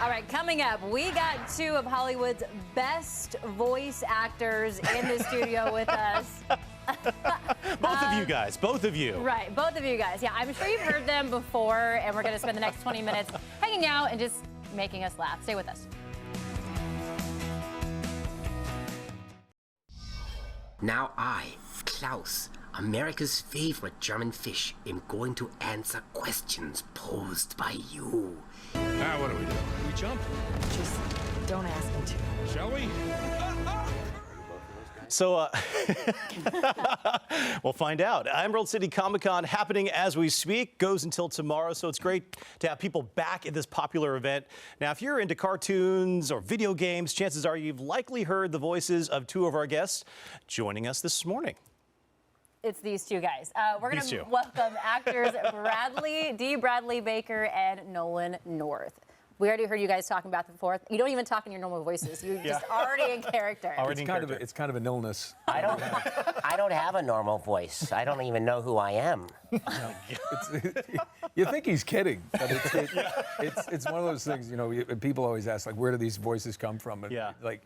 All right, coming up, we got two of Hollywood's best voice actors in the studio with us. Both of you guys, both of you. Right, both of you guys. Yeah, I'm sure you've heard them before, and we're going to spend the next 20 minutes hanging out and just making us laugh. Stay with us. Now I, Klaus, America's favorite German fish, am going to answer questions posed by you. Now what do? We jump? Just don't ask me to. Shall we? So, we'll find out. Emerald City Comic-Con happening as we speak, goes until tomorrow, so it's great to have people back at this popular event. Now, if you're into cartoons or video games, chances are you've likely heard the voices of two of our guests joining us this morning. It's these two guys. We're going to welcome actors Bradley Baker and Nolan North. We already heard you guys talking back and forth. You don't even talk in your normal voices. You're just already in character. It's kind of an illness. I don't have a normal voice. I don't even know who I am. You think he's kidding, but it's one of those things, you know, people always ask, like, where do these voices come from? And, like,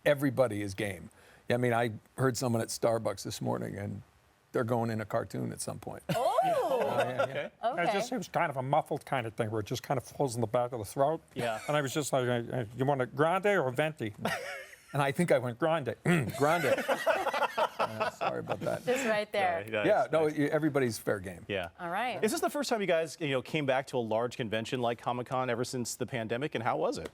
everybody is game. I mean, I heard someone at Starbucks this morning, and they're going in a cartoon at some point. Oh! Okay. It just seems kind of a muffled kind of thing where it just kind of falls in the back of the throat. Yeah. And I was just like, you want a grande or venti? And I think I went grande. Grande. Sorry about that. Just right there. Yeah, no, everybody's fair game. Yeah. All right. Is this the first time you guys, came back to a large convention like Comic-Con ever since the pandemic, and how was it?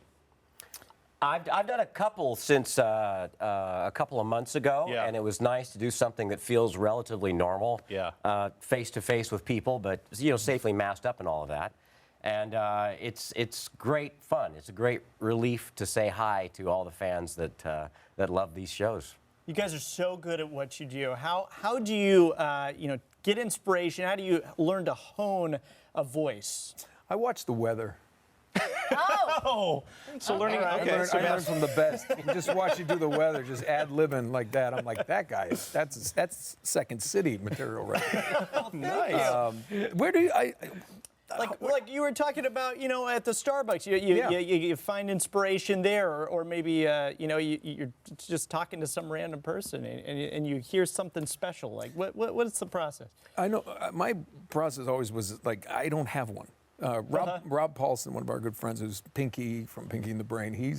I've done a couple since a couple of months ago, and it was nice to do something that feels relatively normal, face to face with people, but safely masked up and all of that. And it's great fun. It's a great relief to say hi to all the fans that love these shows. You guys are so good at what you do. How do you get inspiration? How do you learn to hone a voice? I watch the weather. Oh! So learning. I learned from the best. Just watch you do the weather, just ad-libbing like that. I'm like, that guy, that's Second City material right there. Nice. Where do you, like you were talking about, at the Starbucks, you find inspiration there, or maybe, you're just talking to some random person and you hear something special. Like, what's the process? I know, my process always was like, I don't have one. Rob Paulson, one of our good friends, who's Pinky from Pinky and the Brain, he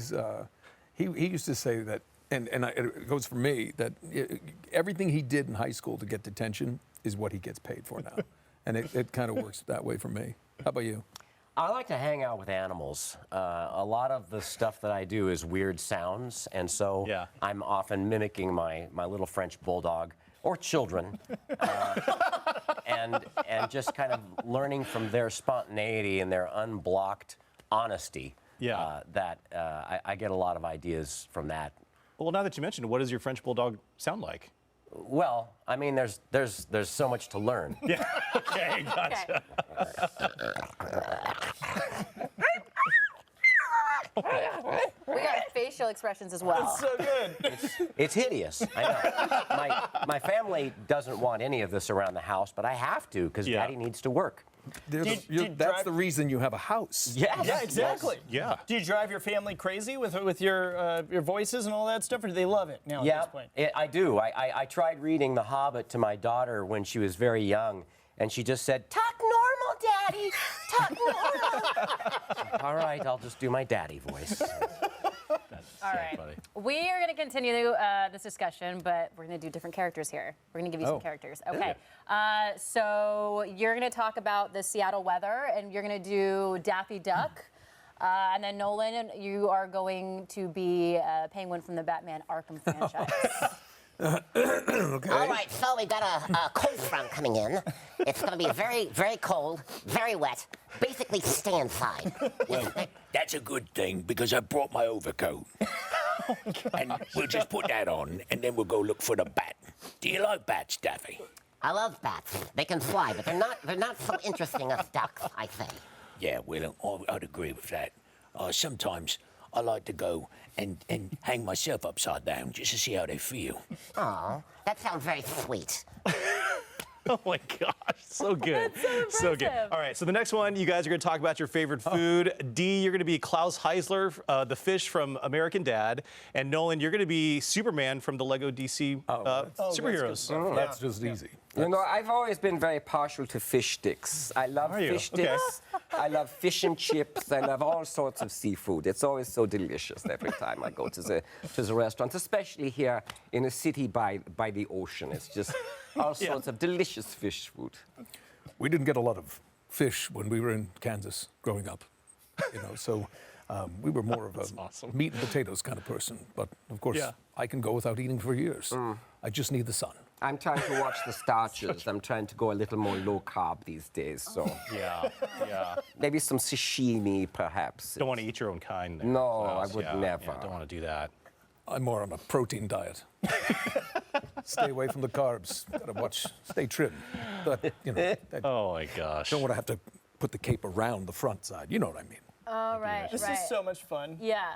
used to say that, and it goes for me, that everything he did in high school to get detention is what he gets paid for now. And it kind of works that way for me. How about you? I like to hang out with animals. A lot of the stuff that I do is weird sounds, and so I'm often mimicking my little French bulldog, or children, and just kind of learning from their spontaneity and their unblocked honesty. That I get a lot of ideas from that. Well, now that you mentioned it, what does your French bulldog sound like? Well, I mean, there's so much to learn. Yeah. Okay, gotcha. We got facial expressions as well. That's so good. It's hideous. I know. My family doesn't want any of this around the house, but I have to because Daddy needs to work. That's the reason you have a house. Yes. Yeah, exactly. Yeah. Do you drive your family crazy with your voices and all that stuff, or do they love it now at this point? I do. I tried reading The Hobbit to my daughter when she was very young, and she just said, "Talk normal, Daddy. Talk normal." All right, I'll just do my daddy voice. All right. Funny. We are going to continue this discussion, but we're going to do different characters here. We're going to give you some characters. Okay. So you're going to talk about the Seattle weather, and you're going to do Daffy Duck. And then Nolan, you are going to be Penguin from the Batman Arkham franchise. Okay. All right, so we got a cold front coming in. It's going to be very, very cold, very wet. Basically, stay inside. Well, that's a good thing because I brought my overcoat. And we'll just put that on, and then we'll go look for the bat. Do you like bats, Daffy? I love bats. They can fly, but they're not so interesting as ducks, I say. Yeah, well, I'd agree with that. Sometimes I like to go and hang myself upside down just to see how they feel. Aw, that sounds very sweet. Oh my gosh, so good. That's so good. impressive. All right, so the next one, you guys are going to talk about your favorite food. D, you're going to be Klaus Heisler, the fish from American Dad. And Nolan, you're going to be Superman from the Lego DC superheroes. That's just easy. You know, I've always been very partial to fish sticks. I love fish sticks. I love fish and chips. I love all sorts of seafood. It's always so delicious every time I go to the restaurant, especially here in a city by the ocean. It's just all sorts of delicious fish food. We didn't get a lot of fish when we were in Kansas growing up, so we were more of a meat and potatoes kind of person. But of course, I can go without eating for years. I just need the sun. I'm trying to watch the starches. I'm trying to go a little more low carb these days. So yeah. maybe some sashimi, perhaps. Don't want to eat your own kind. There, No, Klaus. I would never. Yeah, don't want to do that. I'm more on a protein diet. Stay away from the carbs. Stay trim. But, oh my gosh. Don't want to have to put the cape around the front side. You know what I mean. All right. This is so much fun. Yeah.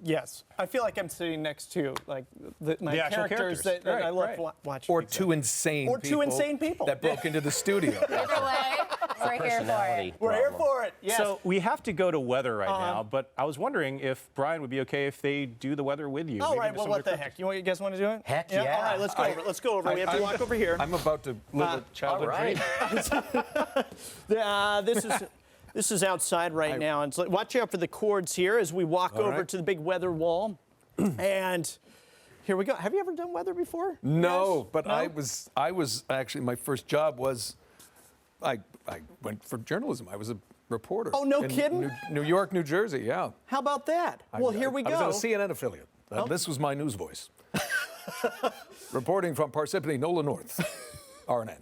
Yes, I feel like I'm sitting next to my actual characters that I love watching. Or two insane people that broke into the studio. Either way, we're here for it. We're here for it. Yes. So we have to go to weather right now, but I was wondering if Brian would be okay if they do the weather with you. All right. Well, what the heck? You guys want to do it? Heck yeah. All right. Let's go over. Let's go over. We have to walk over here. I'm about to live a childhood dream. This is outside right now, and so watch out for the cords here as we walk over to the big weather wall. And here we go. Have you ever done weather before? No, but I was actually, my first job was, I went for journalism. I was a reporter. Oh, no in kidding? New York, New Jersey, yeah. How about that? Well, here we go. I was on a CNN affiliate. This was my news voice. Reporting from Parsippany, Nolan North, RNN.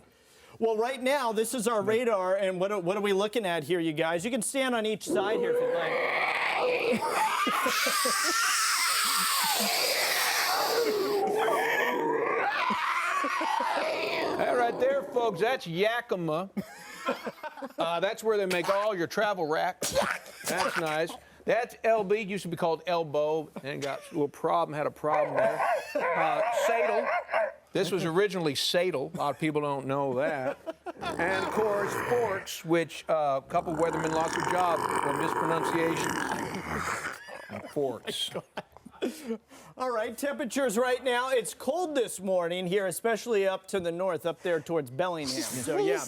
Well, right now, this is our radar, and what are we looking at here, you guys? You can stand on each side here if you'd like. All right there, folks, that's Yakima. That's where they make all your travel racks. That's nice. That's LB, used to be called Elbow, and got a little problem, had a problem there. Sadle. This was originally Sadle. A lot of people don't know that. And, of course, Forks, which a couple weathermen lost their job for mispronunciation. Forks. All right, temperatures right now. It's cold this morning here, especially up to the north, up there towards Bellingham. So, yeah.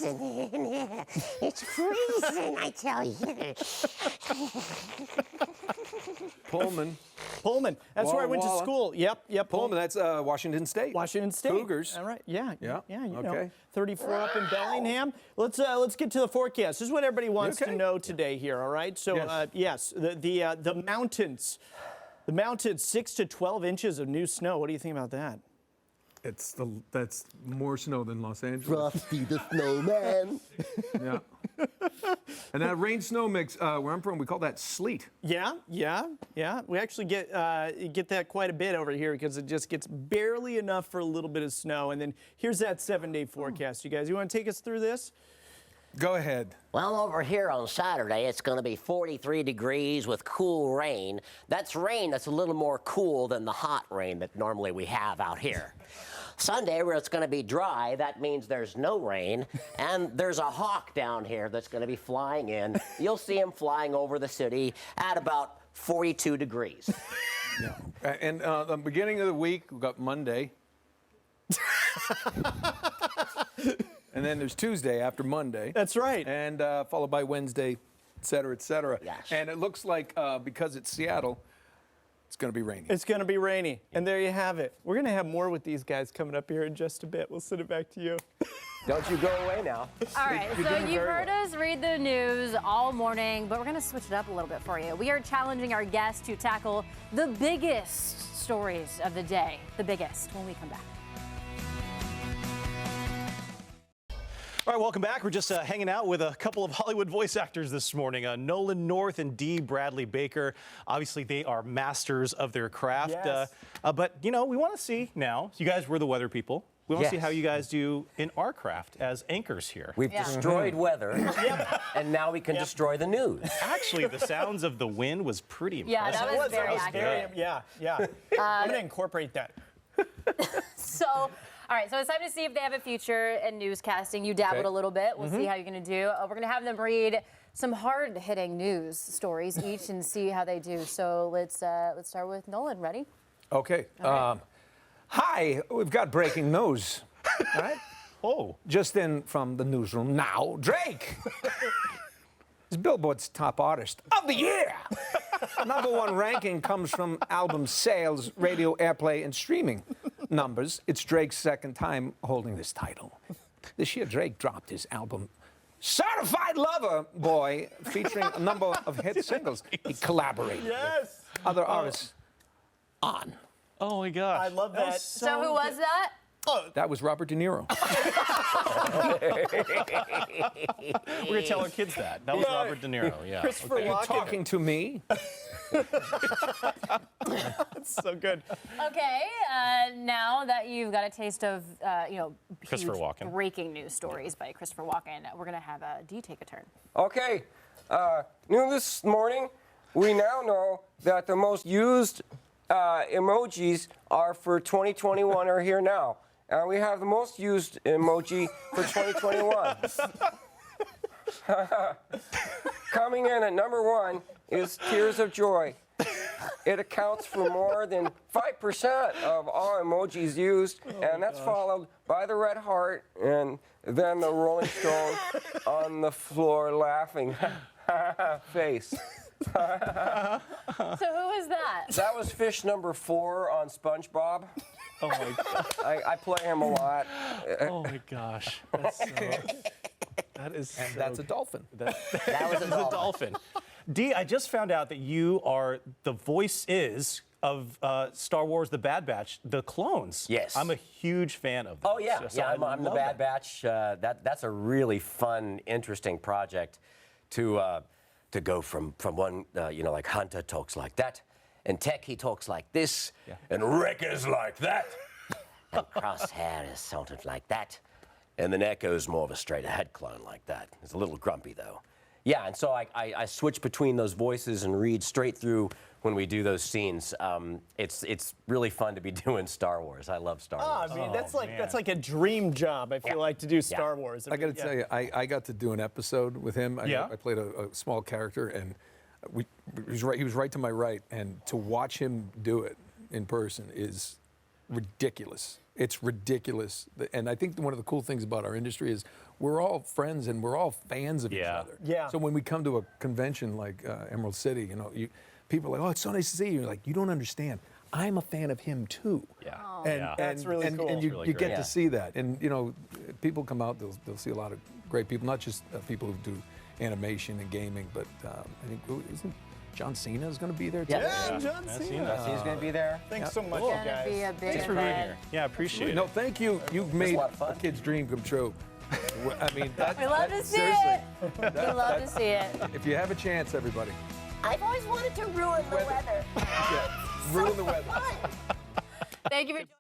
It's freezing, I tell you. Pullman. That's where I went to school. Yep. Pullman, that's Washington State. Washington State. Cougars. All right. Yeah. You Okay. know, 34 up in Bellingham. Let's get to the forecast. This is what everybody wants to know today here. All right. So the mountains. The mountains, 6 to 12 inches of new snow. What do you think about that? That's more snow than Los Angeles. Frosty the Snowman. Yeah. And that rain-snow mix, where I'm from, we call that sleet. Yeah. We actually get that quite a bit over here because it just gets barely enough for a little bit of snow. And then here's that 7-day forecast, you guys. You want to take us through this? Go ahead. Well, over here on Saturday, it's going to be 43 degrees with cool rain. That's rain that's a little more cool than the hot rain that normally we have out here. Sunday, where it's going to be dry, that means there's no rain, and there's a hawk down here that's going to be flying in. You'll see him flying over the city at about 42 degrees. Yeah. And the beginning of the week, we've got Monday. And then there's Tuesday after Monday. That's right. And followed by Wednesday, et cetera, et cetera. Yes. And it looks like because it's Seattle, it's going to be rainy. It's going to be rainy. And there you have it. We're going to have more with these guys coming up here in just a bit. We'll send it back to you. Don't you go away now. All right, so you've heard us read the news all morning, but we're going to switch it up a little bit for you. We are challenging our guests to tackle the biggest stories of the day. The biggest, when we come back. All right, welcome back. We're just hanging out with a couple of Hollywood voice actors this morning, Nolan North and D. Bradley Baker. Obviously, they are masters of their craft. Yes. But, you know, we want to see now. You guys were the weather people. We want to see how you guys do in our craft as anchors here. We've destroyed weather, and now we can destroy the news. Actually, the sounds of the wind was pretty impressive. Yeah, that was very accurate. Yeah. I'm going to incorporate that. So All right, so it's time to see if they have a future in newscasting. You dabbled a little bit. We'll see how you're going to do. We're going to have them read some hard-hitting news stories each and see how they do. So let's start with Nolan. Ready? Okay. Hi, we've got breaking news. All right. Oh. Just in from the newsroom now, Drake is Billboard's top artist of the year. #1 ranking comes from album sales, radio airplay, and streaming numbers. It's Drake's second time holding this title. This year, Drake dropped his album Certified Lover Boy, featuring a number of hit singles. He collaborated with other artists on. Oh my gosh. I love that. So who was that? That was Robert De Niro. We're going to tell our kids that. That was Robert De Niro, yeah. Christopher Are you Walken. talking to me? That's so good. Okay, now that you've got a taste of, Christopher huge Walken. breaking news stories by Christopher Walken, we're going to have Dee take a turn. Okay, new this morning, we now know that the most used emojis are for 2021 are here now. And we have the most used emoji for 2021. Coming in at #1 is tears of joy. It accounts for more than 5% of all emojis used, and that's followed by the red heart and then the Rolling Stone on the floor laughing face. So who is that? That was fish #4 on SpongeBob. Oh my God. I play him a lot. Oh my gosh. That is And that's a dolphin. That was a dolphin. Dee, I just found out that you are the voice of Star Wars: The Bad Batch, the clones. Yes. I'm a huge fan of them. Oh, yeah. So I'm the love Bad that. Batch. That's a really fun, interesting project to go from one, like Hunter talks like that, and Tech, he talks like this, and Wrecker's like that, and Crosshair is something like that, and then Echo's more of a straight-ahead clone like that. He's a little grumpy, though. Yeah, and so I switch between those voices and read straight through when we do those scenes. It's really fun to be doing Star Wars. I love Star Wars. I mean, that's like a dream job, I feel like, to do Star Wars. I got to tell you, I got to do an episode with him. I played a small character, and he was right to my right, and to watch him do it in person is ridiculous. It's ridiculous. And I think one of the cool things about our industry is we're all friends and we're all fans of each other. Yeah. So when we come to a convention like Emerald City, people are like, oh, it's so nice to see you. You're like, you don't understand. I'm a fan of him too. Yeah. And, That's really cool. And you really get great. to see that. And people come out, they'll see a lot of great people, not just people who do animation and gaming, but I think isn't John Cena is going to be there too? Yeah, John Cena. He's going to be there. Thanks so much, It's going to guys. be a big Thanks for being event. here. Yeah, I appreciate it. No, thank you. You've made a lot of fun. a kid's dream come true. I mean, We love to see seriously, it. We love to see it. if you have a chance, everybody, I've always wanted to ruin the weather. ruin the weather. Thank you for joining us.